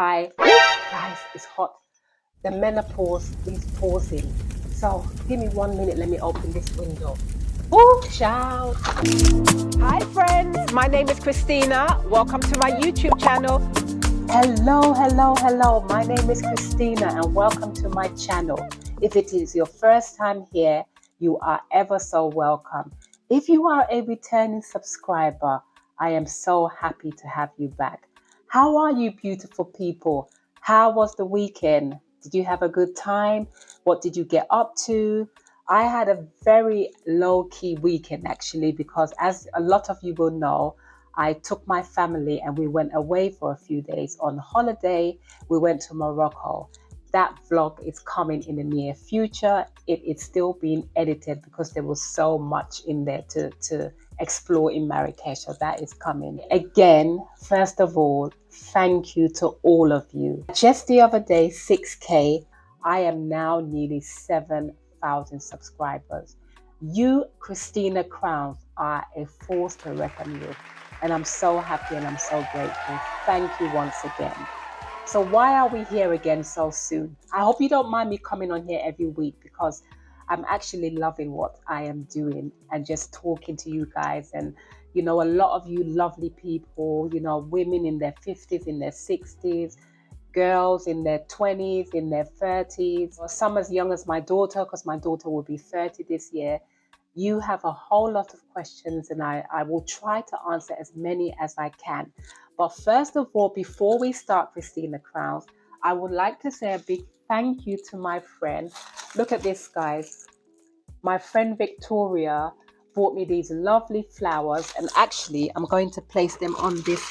Hi, guys, it's hot. The menopause is pausing. So give me 1 minute. Let me open this window. Oh, shout. Hi, friends. My name is Christina. Welcome to my YouTube channel. Hello. My name is Christina and welcome to my channel. If it is your first time here, you are ever so welcome. If you are a returning subscriber, I am so happy to have you back. How are you, beautiful people? How was the weekend? Did you have a good time? What did you get up to? I had a very low-key weekend actually, because as a lot of you will know, I took my family and we went away for a few days on holiday. We went to Morocco. That vlog is coming in the near future. It is still being edited because there was so much in there to explore in Marrakesh. So that is coming. Again, first of all, thank you to all of you. Just the other day, 6K, I am now nearly 7,000 subscribers. You, Christina Crowns, are a force to reckon with. And I'm so happy and I'm so grateful. Thank you once again. So why are we here again so soon? I hope you don't mind me coming on here every week, because I'm actually loving what I am doing and just talking to you guys. And, you know, a lot of you lovely people, you know, women in their 50s, in their 60s, girls in their 20s, in their 30s, or some as young as my daughter, because my daughter will be 30 this year. You have a whole lot of questions and I will try to answer as many as I can. But first of all, before we start, Christina Crowns, I would like to say a big thank you to my friend. Look at this, guys. My friend Victoria bought me these lovely flowers, and actually I'm going to place them on this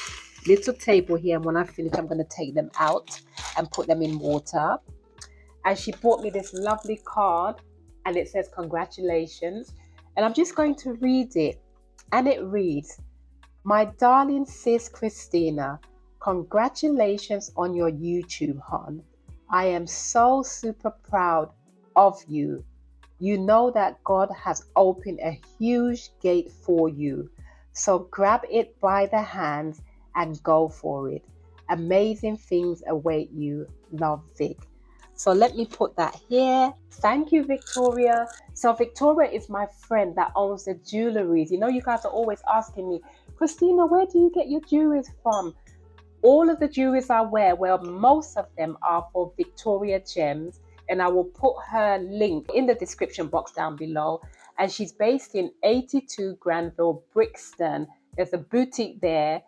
little table here, and when I finish I'm going to take them out and put them in water. And she bought me this lovely card and it says congratulations, and I'm just going to read it. And it reads, "My darling sis Christina, congratulations on your YouTube, hon. I am so super proud of you. You know that God has opened a huge gate for you. So grab it by the hands and go for it. Amazing things await you. Love, Vic." So let me put that here. Thank you, Victoria. So Victoria is my friend that owns the jewelleries. You know, you guys are always asking me, Christina, where do you get your jewelries from? All of the jewelries I wear, well, most of them are for Victoria Gems. And I will put her link in the description box down below. And she's based in 82 Granville, Brixton. There's a boutique there.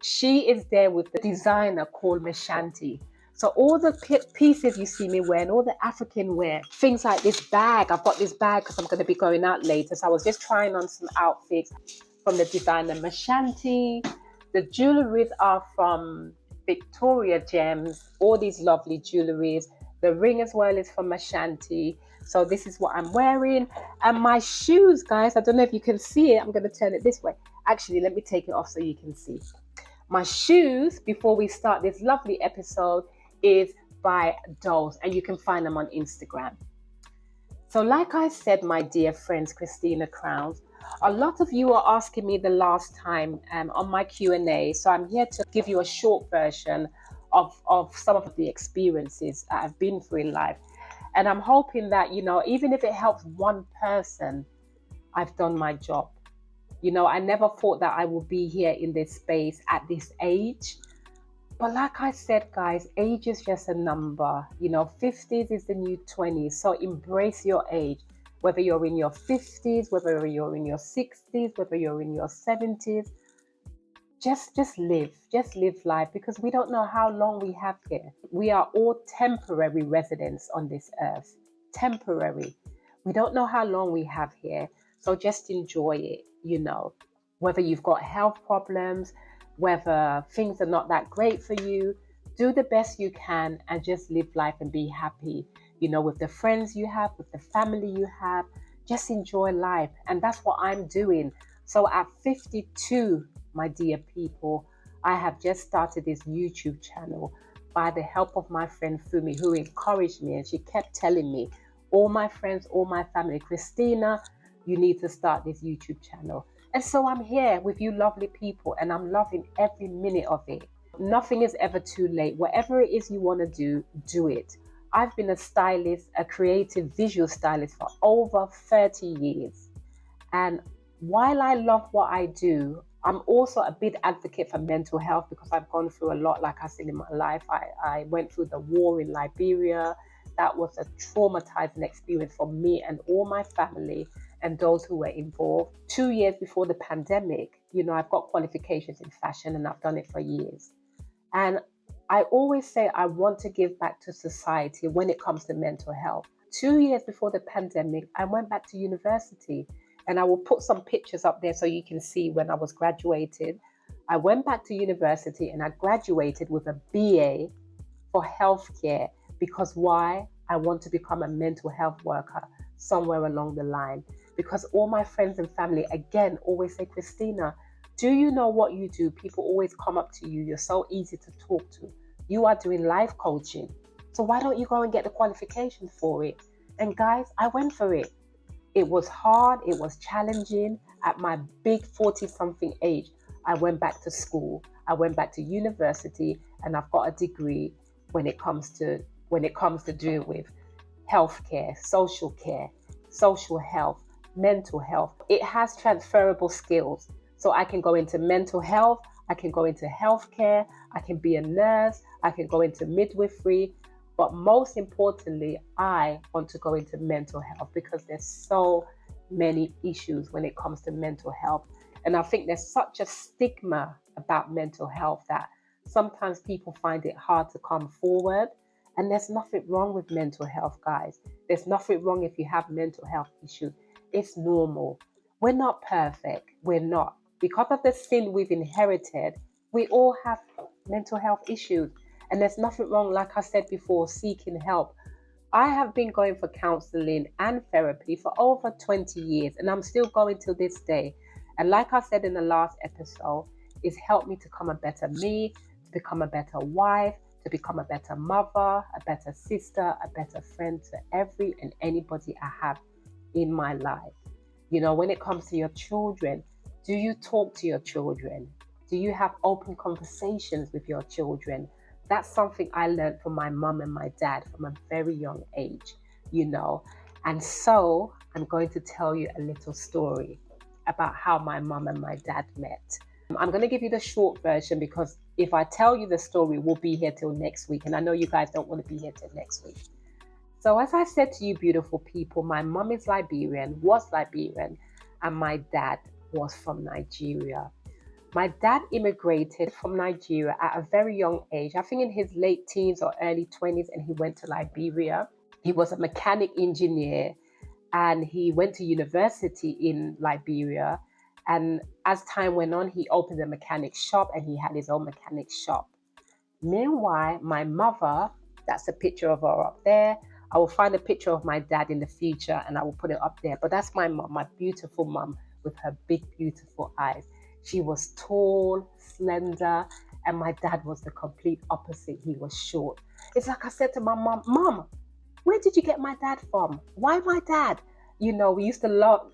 She is there with the designer called Meshanti. So all the pieces you see me wearing, all the African wear, things like this bag. I've got this bag because I'm going to be going out later. So I was just trying on some outfits from the designer Meshanti. The jewelleries are from Victoria Gems, all these lovely jewelleries. The ring as well is from Meshanti. So this is what I'm wearing. And my shoes, guys, I don't know if you can see it. I'm going to turn it this way. Actually, let me take it off so you can see. My shoes, before we start this lovely episode, is by Dolls, and you can find them on Instagram. So like I said, my dear friends, Christina Crowns, a lot of you are asking me the last time on my Q&A. So I'm here to give you a short version of some of the experiences I've been through in life. And I'm hoping that, you know, even if it helps one person, I've done my job. You know, I never thought that I would be here in this space at this age. But like I said, guys, age is just a number. You know, 50s is the new 20s. So embrace your age, whether you're in your 50s, whether you're in your 60s, whether you're in your 70s. Just live life, because we don't know how long we have here. We are all temporary residents on this earth. Temporary. We don't know how long we have here. So just enjoy it, you know, whether you've got health problems, whether things are not that great for you, do the best you can and just live life and be happy, you know, with the friends you have, with the family you have. Just enjoy life. And that's what I'm doing. So at 52, my dear people, I have just started this YouTube channel by the help of my friend Fumi, who encouraged me, and she kept telling me, all my friends, all my family, Christina, you need to start this YouTube channel. And so I'm here with you lovely people, and I'm loving every minute of it. Nothing is ever too late. Whatever it is you want to do it. I've been a stylist, a creative visual stylist for over 30 years. And while I love what I do, I'm also a big advocate for mental health because I've gone through a lot, like I said, in my life. I went through the war in Liberia. That was a traumatizing experience for me and all my family and those who were involved. 2 years before the pandemic, I've got qualifications in fashion and I've done it for years. And I always say I want to give back to society when it comes to mental health. 2 years before the pandemic, I went back to university. And I will put some pictures up there so you can see when I was graduated. I went back to university and I graduated with a BA for healthcare because why? I want to become a mental health worker somewhere along the line. Because all my friends and family, again, always say, Christina, do you know what you do? People always come up to you. You're so easy to talk to. You are doing life coaching. So why don't you go and get the qualification for it? And guys, I went for it. It was hard, it was challenging. At my big 40-something age, I went back to school, I went back to university, and I've got a degree when it comes to doing with healthcare, social health, mental health. It has transferable skills. So I can go into mental health, I can go into healthcare, I can be a nurse, I can go into midwifery. But most importantly, I want to go into mental health because there's so many issues when it comes to mental health. And I think there's such a stigma about mental health that sometimes people find it hard to come forward. And there's nothing wrong with mental health, guys. There's nothing wrong if you have mental health issues. It's normal. We're not perfect. We're not. Because of the sin we've inherited, we all have mental health issues. And there's nothing wrong, like I said before, seeking help. I have been going for counseling and therapy for over 20 years, and I'm still going till this day. And like I said in the last episode, it's helped me to become a better me, to become a better wife, to become a better mother, a better sister, a better friend to every and anybody I have in my life. When it comes to your children, do you talk to your children? Do you have open conversations with your children? That's something I learned from my mum and my dad from a very young age, And so I'm going to tell you a little story about how my mum and my dad met. I'm going to give you the short version because if I tell you the story, we'll be here till next week. And I know you guys don't want to be here till next week. So as I said to you, beautiful people, my mum is was Liberian, and my dad was from Nigeria. My dad immigrated from Nigeria at a very young age, I think in his late teens or early 20s, and he went to Liberia. He was a mechanic engineer and he went to university in Liberia. And as time went on, he opened a mechanic shop and he had his own mechanic shop. Meanwhile, my mother, that's a picture of her up there. I will find a picture of my dad in the future and I will put it up there. But that's my mom, my beautiful mom with her big, beautiful eyes. She was tall, slender, and my dad was the complete opposite. He was short. It's like I said to my mom, Mom, where did you get my dad from? Why my dad? We used to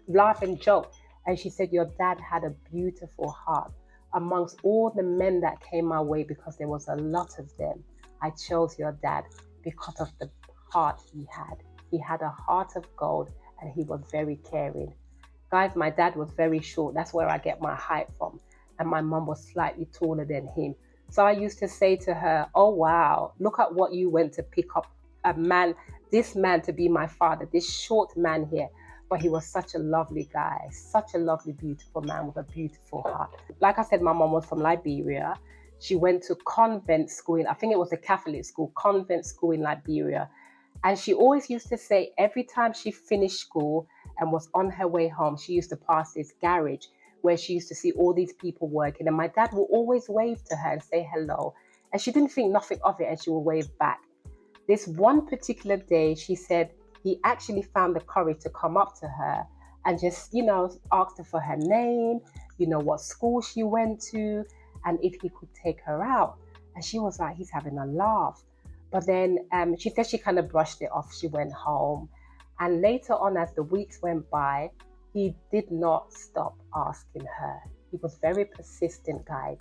laugh and joke. And she said, your dad had a beautiful heart. Amongst all the men that came my way, because there was a lot of them, I chose your dad because of the heart he had. He had a heart of gold and he was very caring. Guys, my dad was very short. That's where I get my height from. And my mom was slightly taller than him. So I used to say to her, oh, wow, look at what you went to pick up this man to be my father, this short man here. But he was such a lovely guy, such a lovely, beautiful man with a beautiful heart. Like I said, my mom was from Liberia. She went to convent school. I think it was a Catholic school, convent school in Liberia. And she always used to say every time she finished school and was on her way home, she used to pass this garage where she used to see all these people working. And my dad would always wave to her and say hello. And she didn't think nothing of it and she would wave back. This one particular day, she said he actually found the courage to come up to her and just, asked her for her name, what school she went to, and if he could take her out. And she was like, he's having a laugh. But then she said she kind of brushed it off. She went home. And later on, as the weeks went by, he did not stop asking her. He was very persistent guy.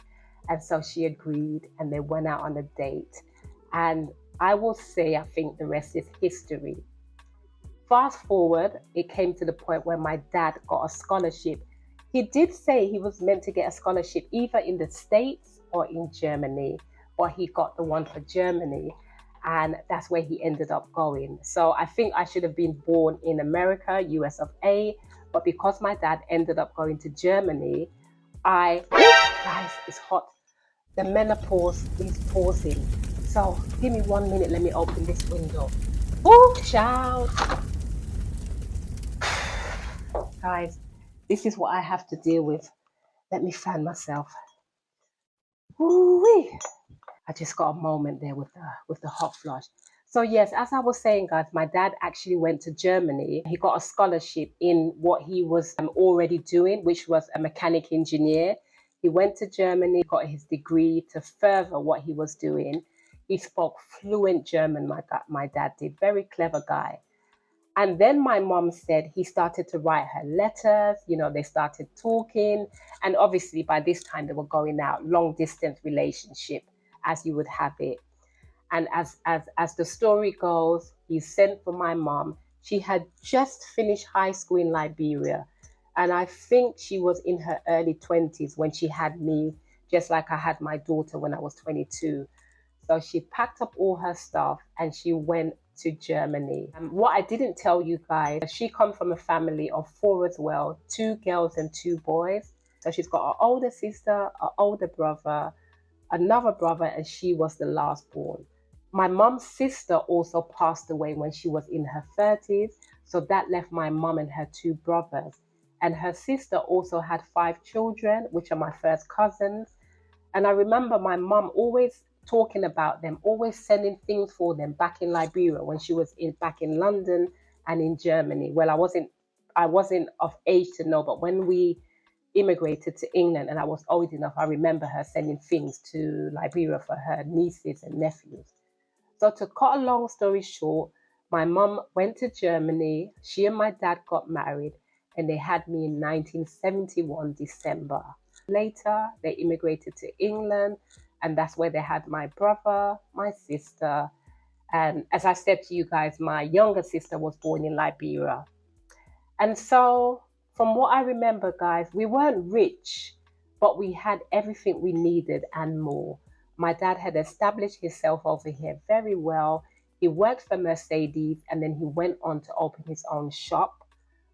And so she agreed, and they went out on a date. And I will say, I think the rest is history. Fast forward, it came to the point where my dad got a scholarship. He did say he was meant to get a scholarship either in the States or in Germany, but he got the one for Germany. And that's where he ended up going. So I think I should have been born in America, US of A. But because my dad ended up going to Germany, guys, it's hot. The menopause is pausing. So give me 1 minute. Let me open this window. Oh, child. Guys, this is what I have to deal with. Let me fan myself. Ooh-wee. I just got a moment there with the hot flush. So yes, as I was saying, guys, my dad actually went to Germany. He got a scholarship in what he was already doing, which was a mechanic engineer. He went to Germany, got his degree to further what he was doing. He spoke fluent German, my dad did. Very clever guy. And then my mom said he started to write her letters, they started talking. And obviously by this time they were going out, long distance relationship, as you would have it. And as the story goes, he sent for my mom. She had just finished high school in Liberia. And I think she was in her early 20s when she had me, just like I had my daughter when I was 22. So she packed up all her stuff and she went to Germany. What I didn't tell you guys, she comes from a family of 4 as well, 2 girls and 2 boys. So she's got an older sister, an older brother, another brother, and she was the last born. My mom's sister also passed away when she was in her 30s. So that left my mom and her 2 brothers. And her sister also had 5 children, which are my first cousins. And I remember my mom always talking about them, always sending things for them back in Liberia when she was back in London and in Germany. Well, I wasn't of age to know, but when we immigrated to England and I was old enough, I remember her sending things to Liberia for her nieces and nephews. So to cut a long story short, my mom went to Germany. She and my dad got married and they had me in 1971, December. Later, they immigrated to England, and that's where they had my brother, my sister. And as I said to you guys, my younger sister was born in Liberia. And so, from what I remember, guys, we weren't rich, but we had everything we needed and more. My dad had established himself over here very well. He worked for Mercedes and then he went on to open his own shop.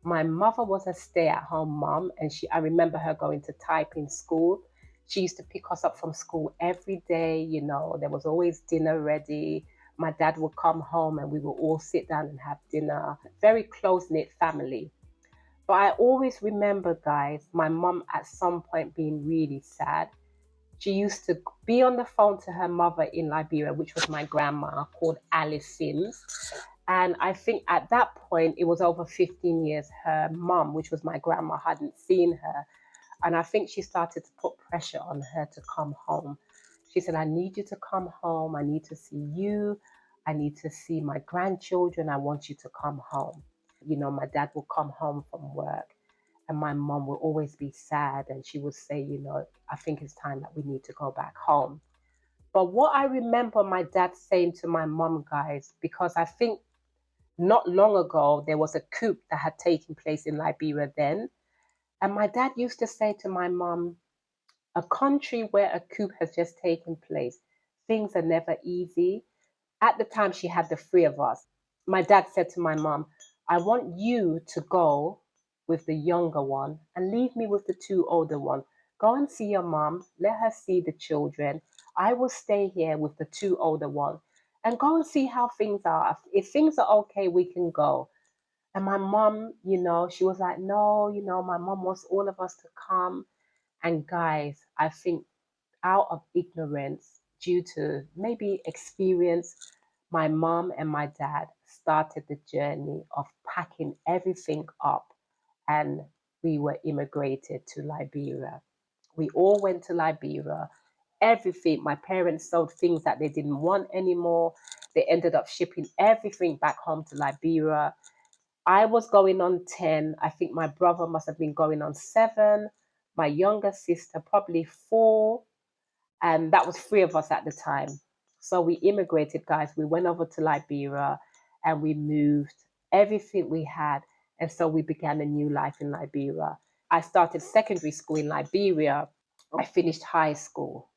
My mother was a stay-at-home mom, and I remember her going to typing school. She used to pick us up from school every day. There was always dinner ready. My dad would come home and we would all sit down and have dinner. Very close-knit family. But I always remember, guys, my mom at some point being really sad. She used to be on the phone to her mother in Liberia, which was my grandma, called Alice Sims. And I think at that point, it was over 15 years, her mum, which was my grandma, hadn't seen her. And I think she started to put pressure on her to come home. She said, I need you to come home. I need to see you. I need to see my grandchildren. I want you to come home. My dad will come home from work and my mom will always be sad. And she would say, I think it's time that we need to go back home. But what I remember my dad saying to my mom, guys, because I think not long ago, there was a coup that had taken place in Liberia then. And my dad used to say to my mom, a country where a coup has just taken place, things are never easy. At the time, she had the 3 of us. My dad said to my mom, I want you to go with the younger one and leave me with the 2 older ones. Go and see your mom, let her see the children. I will stay here with the 2 older ones and go and see how things are. If things are okay, we can go. And my mom, she was like, no, my mom wants all of us to come. And guys, I think out of ignorance, due to maybe experience, my mom and my dad started the journey of packing everything up and we were immigrated to Liberia. We all went to Liberia. Everything, my parents sold things that they didn't want anymore. They ended up shipping everything back home to Liberia. I was going on 10. I think my brother must have been going on 7. My younger sister, probably 4. And that was three of us at the time. So we immigrated, guys. We went over to Liberia and we moved everything we had. And so we began a new life in Liberia. I started secondary school in Liberia. I finished high school.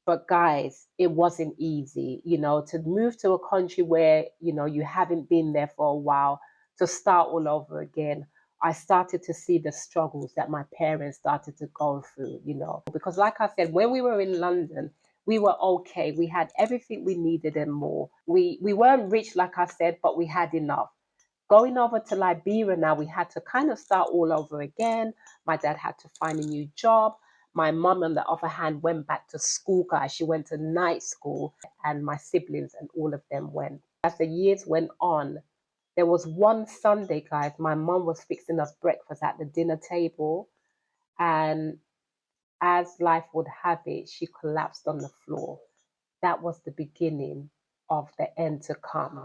But guys, it wasn't easy, to move to a country where, you haven't been there for a while, to start all over again. I started to see the struggles that my parents started to go through, because like I said, when we were in London, we were okay. We had everything we needed and more. We weren't rich, like I said, but we had enough. Going over to Liberia now, we had to kind of start all over again. My dad had to find a new job. My mum, on the other hand, went back to school, guys. She went to night school, and my siblings and all of them went. As the years went on, there was one Sunday, guys, my mum was fixing us breakfast at the dinner table, and as life would have it, she collapsed on the floor. That was the beginning of the end to come.